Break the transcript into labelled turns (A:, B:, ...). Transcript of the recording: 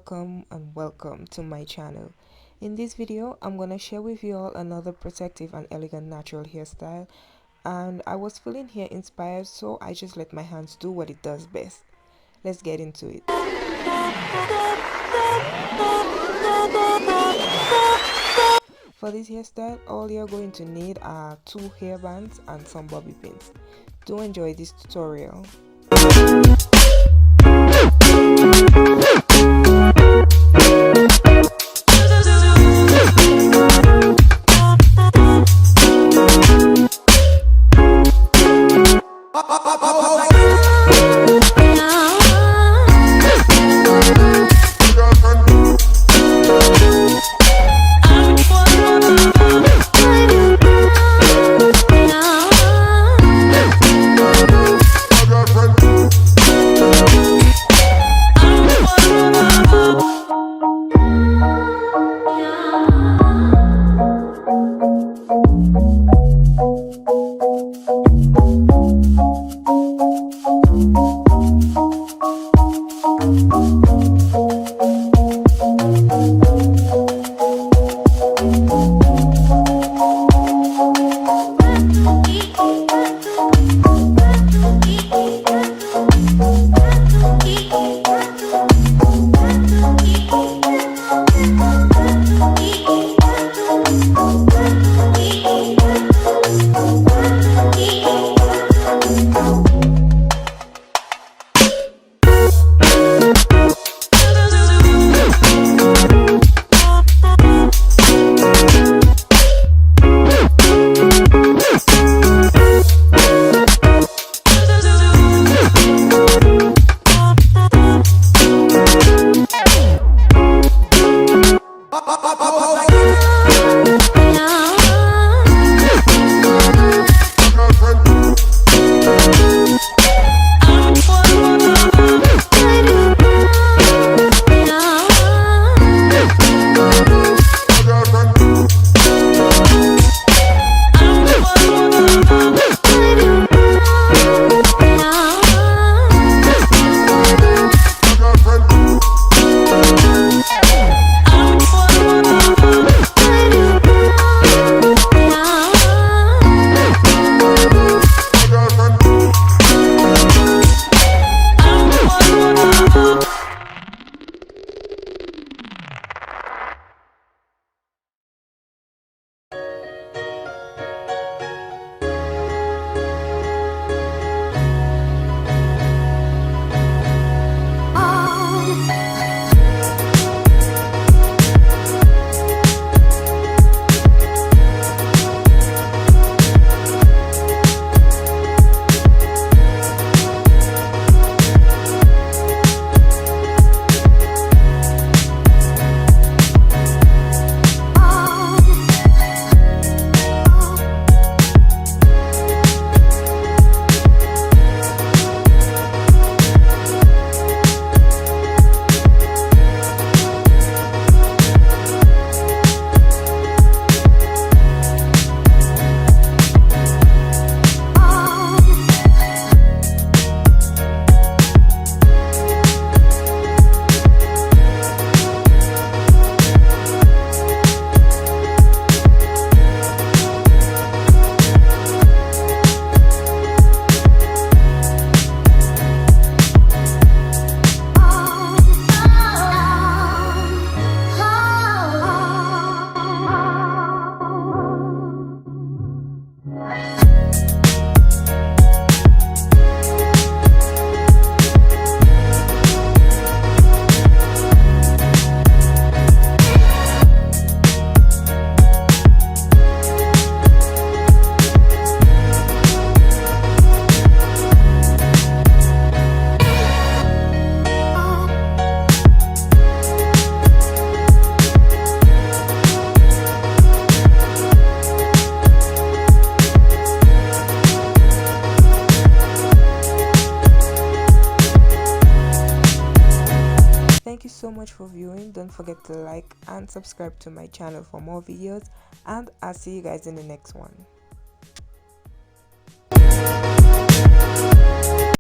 A: welcome and welcome to my channel. In this video I'm gonna share with you all another protective and elegant natural hairstyle, and I was feeling hair inspired, so I just let my hands do what it does best. Let's get into it. For this hairstyle, all you're going to need are 2 hair bands and some bobby pins. Do enjoy this tutorial. Thank you so much for viewing. Don't forget to like and subscribe to my channel for more videos, and I'll see you guys in the next one.